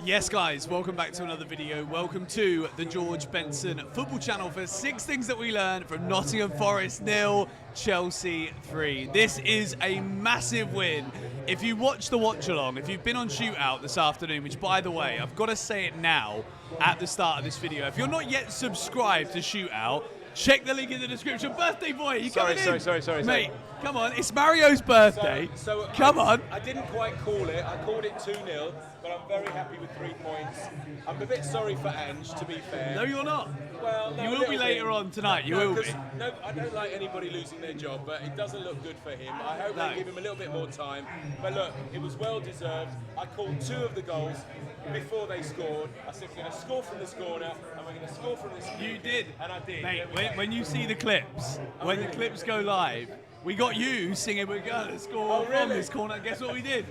Yes guys, welcome back to another video. Welcome to the George Benson football channel for 6 things that we learned from Nottingham Forest 0, Chelsea 3. This is a massive win. If you watch the watch along, if you've been on Shootout this afternoon, which by the way, I've got to say it now at the start of this video. If you're not yet subscribed to Shootout, check the link in the description. Birthday boy, you coming in? Sorry. Mate, come on, it's Mario's birthday. Come on. I didn't quite call it. I called it 2-0, but I'm very happy with 3 points. I'm a bit sorry for Ange, to be fair. No, you're not. Well, no, you will be later on tonight. You will be. No, I don't like anybody losing their job, but it doesn't look good for him. I hope they give him a little bit more time. But look, it was well deserved. I called 2 of the goals before they scored. I said we're going to score from this corner, and we're going to score from this. You did, and I did. Mate, when you see the clips, when the clips go live, we got you singing we're going to score from this corner. Guess what we did?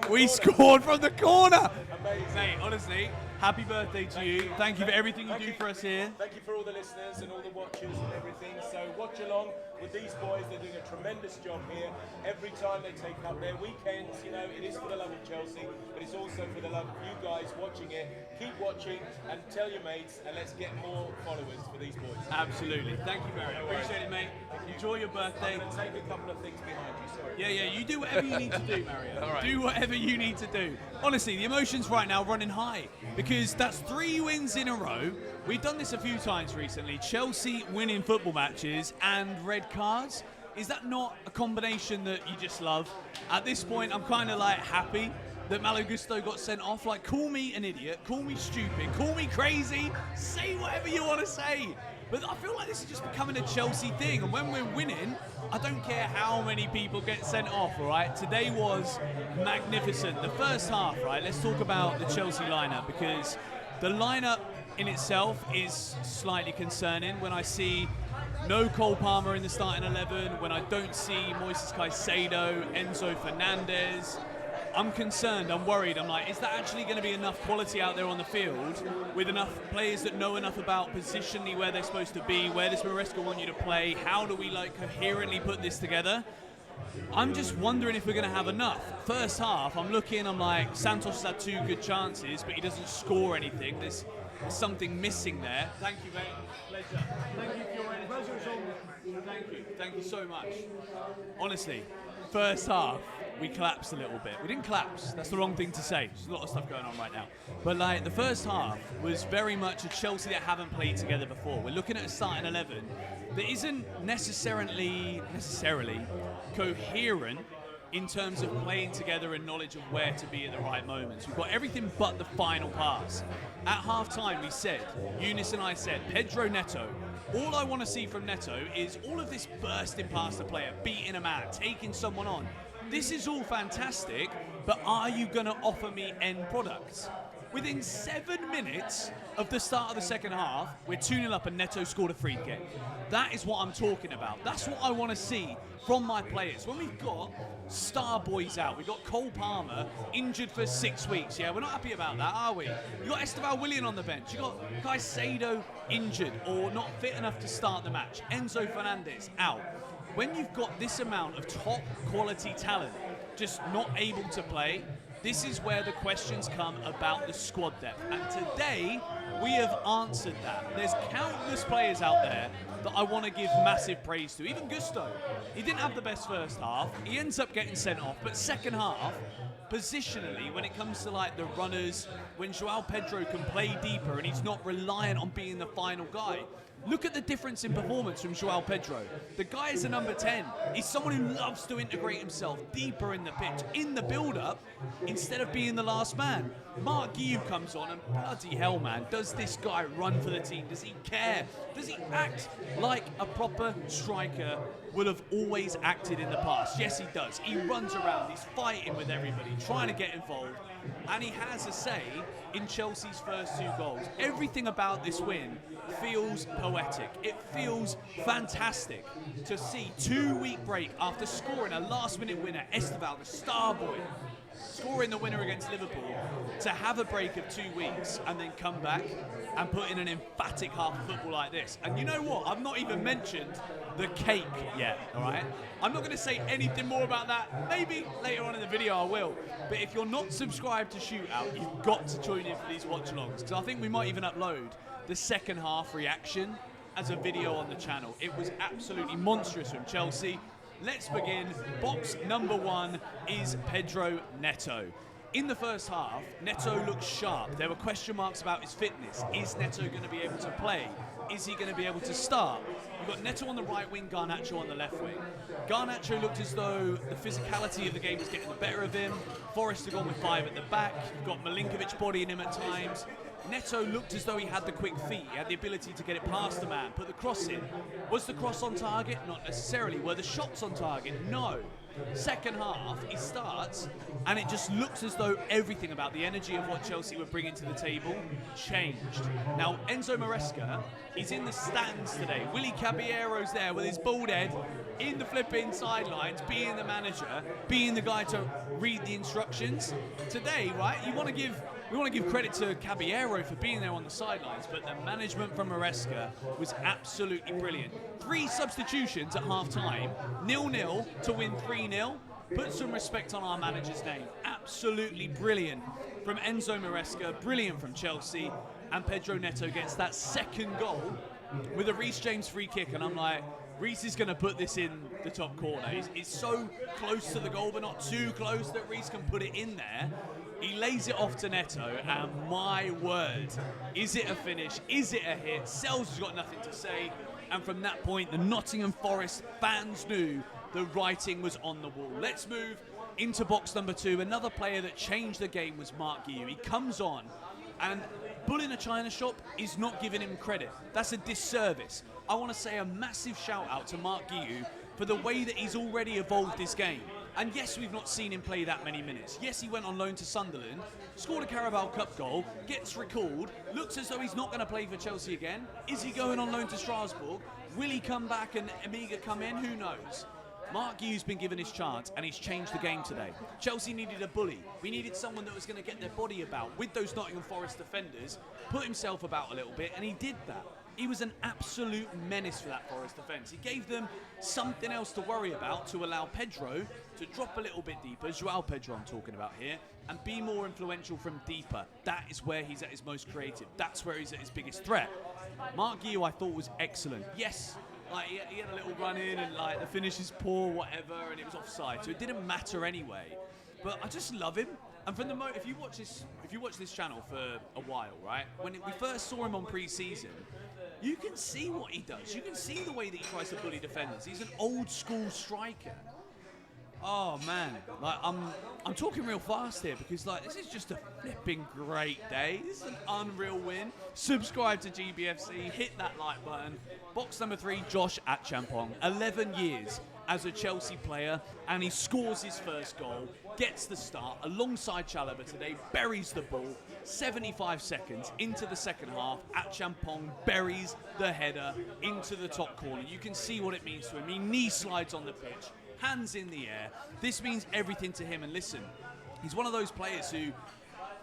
We scored from the corner. Amazing. Mate, honestly, happy birthday to you. Thank you for everything you do for us here. Thank you for all the listeners and all the watchers and everything. So watch along with these boys. They're doing a tremendous job here. Every time they take up their weekends, you know, it is for the love of Chelsea, but it's also for the love of you guys watching it. Keep watching and tell your mates, and let's get more followers for these boys. Absolutely. Thank you very much. Appreciate it, mate. Enjoy your birthday. I'm going to take a couple of things behind you, sorry. Yeah, you do whatever you need to do, Mario. All right. Do whatever you need to do. Honestly, the emotions right now running high because that's 3 wins in a row. We've done this a few times recently. Chelsea winning football matches and red cards. Is that not a combination that you just love? At this point, I'm kind of like happy that Malo Gusto got sent off. Like, call me an idiot, call me stupid, call me crazy, say whatever you want to say. But I feel like this is just becoming a Chelsea thing. And when we're winning, I don't care how many people get sent off, all right? Today was magnificent. The first half, right? Let's talk about the Chelsea lineup because the lineup in itself is slightly concerning when I see no Cole Palmer in the starting 11, when I don't see Moises Caicedo, Enzo Fernandez. I'm concerned, I'm worried. I'm like, is that actually going to be enough quality out there on the field with enough players that know enough about positionally where they're supposed to be? Where does Maresca want you to play? How do we like coherently put this together? I'm just wondering if we're going to have enough. First half, I'm looking, I'm like, Santos has had 2 good chances, but he doesn't score anything. There's something missing there. Thank you, mate. Pleasure. Thank you for your energy. Thank you so much. Honestly, first half, we collapsed a little bit. We didn't collapse. That's the wrong thing to say. There's a lot of stuff going on right now. But like the first half was very much a Chelsea that haven't played together before. We're looking at a starting 11 that isn't necessarily coherent in terms of playing together and knowledge of where to be at the right moments. We've got everything but the final pass. At half-time, we said, Eunice and I said, Pedro Neto, all I want to see from Neto is all of this bursting past the player, beating a man, taking someone on. This is all fantastic, but are you going to offer me end products? Within 7 minutes of the start of the second half, we're 2-0 up and Neto scored a free kick. That is what I'm talking about. That's what I want to see from my players. When we've got star boys out, we've got Cole Palmer injured for 6 weeks. Yeah, we're not happy about that, are we? You got Esteval Willian on the bench. You got Caicedo injured or not fit enough to start the match. Enzo Fernandez out. When you've got this amount of top quality talent just not able to play, this is where the questions come about the squad depth. And today, we have answered that. There's countless players out there that I want to give massive praise to. Even Gusto. He didn't have the best first half. He ends up getting sent off. But second half, positionally, when it comes to like the runners, when João Pedro can play deeper and he's not reliant on being the final guy, look at the difference in performance from João Pedro. The guy is a number 10. He's someone who loves to integrate himself deeper in the pitch, in the build-up, instead of being the last man. Mark Guiu comes on and bloody hell, man, does this guy run for the team? Does he care? Does he act like a proper striker would have always acted in the past? Yes, he does. He runs around, he's fighting with everybody, trying to get involved, and he has a say in Chelsea's first 2 goals. Everything about this win feels poetic. It feels fantastic to see 2-week break after scoring a last-minute winner, Esteval, the star boy, scoring the winner against Liverpool, to have a break of 2 weeks and then come back and put in an emphatic half of football like this. And you know what? I've not even mentioned the cake yet, all right? I'm not going to say anything more about that. Maybe later on in the video I will. But if you're not subscribed to Shootout, you've got to join in for these watch-alongs. Because I think we might even upload the second half reaction as a video on the channel. It was absolutely monstrous from Chelsea. Let's begin. Box number 1 is Pedro Neto. In the first half, Neto looked sharp. There were question marks about his fitness. Is Neto going to be able to play? Is he going to be able to start? We've got Neto on the right wing, Garnacho on the left wing. Garnacho looked as though the physicality of the game was getting the better of him. Forest had gone with 5 at the back. You've got Milinkovic bodying him at times. Neto looked as though he had the quick feet. He had the ability to get it past the man, put the cross in. Was the cross on target? Not necessarily. Were the shots on target? No. Second half, he starts, and it just looks as though everything about the energy of what Chelsea were bringing to the table changed. Now, Enzo Maresca is in the stands today. Willy Caballero's there with his bald head in the flipping sidelines, being the manager, being the guy to read the instructions. Today, right, we want to give credit to Caballero for being there on the sidelines, but the management from Maresca was absolutely brilliant. 3 substitutions at half-time, 0-0 to win 3-0. Put some respect on our manager's name. Absolutely brilliant from Enzo Maresca, brilliant from Chelsea, and Pedro Neto gets that second goal with a Reece James free kick, and I'm like, Reece is going to put this in the top corner. It's so close to the goal, but not too close that Reece can put it in there. He lays it off to Neto, and my word, is it a finish? Is it a hit? Sells has got nothing to say, and from that point, the Nottingham Forest fans knew the writing was on the wall. Let's move into box number 2. Another player that changed the game was Guiu. He comes on, and Bull in a China shop is not giving him credit. That's a disservice. I want to say a massive shout out to Guiu for the way that he's already evolved this game. And yes, we've not seen him play that many minutes. Yes, he went on loan to Sunderland, scored a Carabao Cup goal, gets recalled, looks as though he's not going to play for Chelsea again. Is he going on loan to Strasbourg? Will he come back and Amiga come in? Who knows? Guiu's been given his chance, and he's changed the game today. Chelsea needed a bully. We needed someone that was going to get their body about with those Nottingham Forest defenders, put himself about a little bit, and he did that. He was an absolute menace for that Forest defence. He gave them something else to worry about to allow Pedro to drop a little bit deeper, João Pedro I'm talking about here, and be more influential from deeper. That is where he's at his most creative. That's where he's at his biggest threat. Guiu, I thought, was excellent. Yes, like he had a little run in and like the finish is poor, whatever, and it was offside, so it didn't matter anyway. But I just love him. And from the if you watch this channel for a while, right? When we first saw him on pre-season, you can see what he does. You can see the way that he tries to bully defenders. He's an old school striker. Oh man, like I'm talking real fast here because like this is just a flipping great day. This is an unreal win. Subscribe to GBFC, hit that like button. Box number 3, Josh Acheampong, 11 years as a Chelsea player, and he scores his first goal, gets the start alongside Chalobah today, buries the ball, 75 seconds into the second half, Acheampong buries the header into the top corner. You can see what it means to him. He knee slides on the pitch, hands in the air. This means everything to him, and listen, he's one of those players who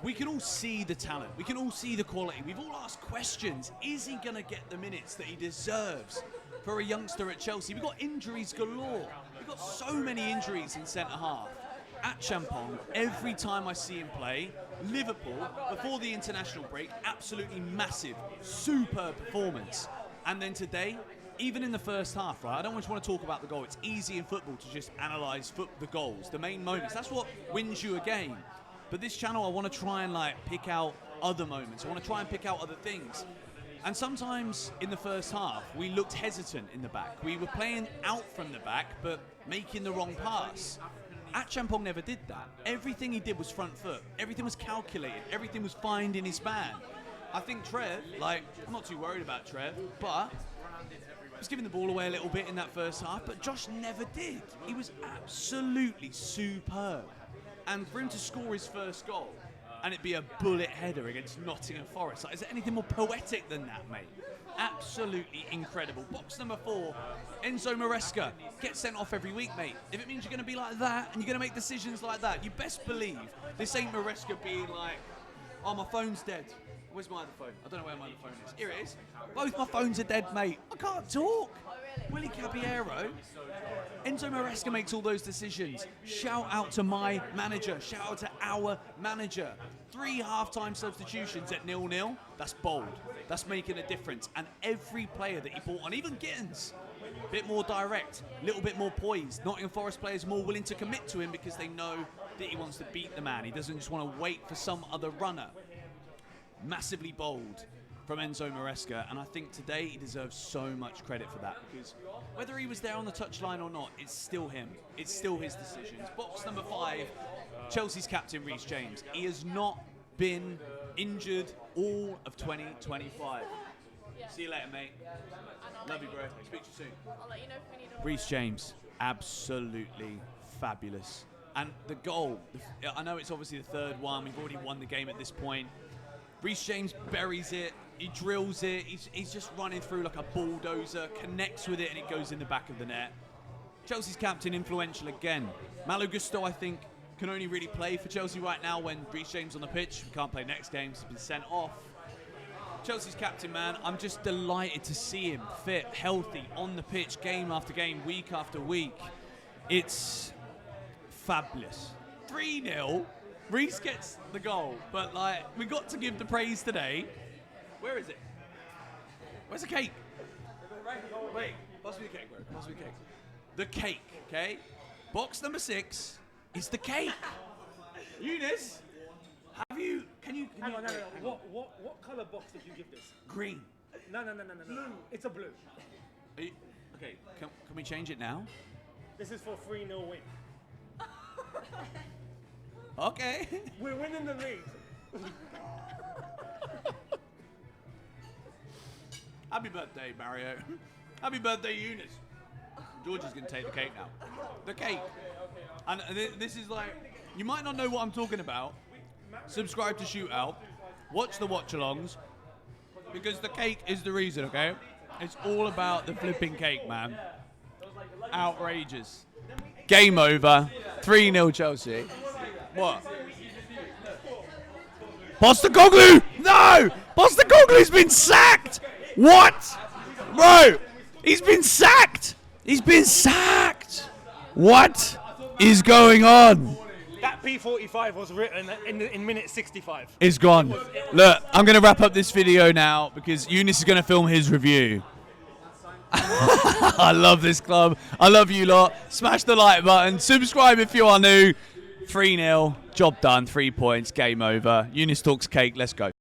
we can all see the talent, we can all see the quality. We've all asked questions. Is he going to get the minutes that he deserves for a youngster at Chelsea? We've got injuries galore. We've got so many injuries in centre-half. Acheampong, every time I see him play, Liverpool, before the international break, absolutely massive, superb performance. And then today, even in the first half, right, I don't just want to talk about the goal. It's easy in football to just analyse the goals, the main moments. That's what wins you a game. But this channel, I want to try and like pick out other moments. I want to try and pick out other things. And sometimes in the first half, we looked hesitant in the back. We were playing out from the back, but making the wrong pass. Acheampong never did that. Everything he did was front foot. Everything was calculated. Everything was finding his man. I think Trev, like, I'm not too worried about Trev, but he was giving the ball away a little bit in that first half, but Josh never did. He was absolutely superb. And for him to score his first goal, and it'd be a bullet header against Nottingham Forest. Like, is there anything more poetic than that, mate? Absolutely incredible. Box number 4, Enzo Maresca gets sent off every week, mate. If it means you're going to be like that and you're going to make decisions like that, you best believe this ain't Maresca being like, oh, my phone's dead. Where's my other phone? I don't know where my other phone is. Here it is. Both my phones are dead, mate. I can't talk. Willie Caballero. Enzo Maresca makes all those decisions. Shout out to my manager. Shout out to our manager. 3 half-time substitutions at 0-0. That's bold. That's making a difference. And every player that he brought on, even Gittins, a bit more direct, a little bit more poised. Nottingham Forest players more willing to commit to him because they know that he wants to beat the man. He doesn't just want to wait for some other runner. Massively bold from Enzo Maresca, and I think today he deserves so much credit for that, because whether he was there on the touchline or not, it's still him. It's still his decisions. Box number 5, Chelsea's captain, Reece James. He has not been injured all of 2025. See you later, mate. Love you, bro. Speak to you soon. I'll let you know if we need Reece James, absolutely fabulous. And the goal, I know it's obviously the 3rd one. We've already won the game at this point. Reece James buries it, he drills it, he's just running through like a bulldozer, connects with it, and it goes in the back of the net. Chelsea's captain, influential again. Malo Gusto, I think, can only really play for Chelsea right now when Reece James on the pitch. We can't play next game, he's been sent off. Chelsea's captain, man, I'm just delighted to see him fit, healthy, on the pitch, game after game, week after week. It's fabulous. 3-0. Reece gets the goal, but like, we got to give the praise today. Where is it? Where's the cake? Wait, pass me the cake, bro. Pass me the cake. The cake, okay? Box number 6 is the cake. Eunice, can you? Hang on. What color box did you give this? Green. No. It's a blue. Okay, can we change it now? This is for 3-0 win. Okay. We're winning the league. Happy birthday, Mario. Happy birthday, Eunice. George is going to take the cake now. The cake. And this is like, you might not know what I'm talking about. Subscribe to Shootout. Watch the watch-alongs. Because the cake is the reason, okay? It's all about the flipping cake, man. Outrageous. Game over. 3-0 Chelsea. What? Postecoglou! No! Postecoglou's been sacked! What? Bro, he's been sacked! He's been sacked! What is going on? That P45 was written in minute 65. It's gone. Look, I'm going to wrap up this video now because Eunice is going to film his review. I love this club. I love you lot. Smash the like button. Subscribe if you are new. 3-0. Job done. 3 points. Game over. Eunice talks cake. Let's go.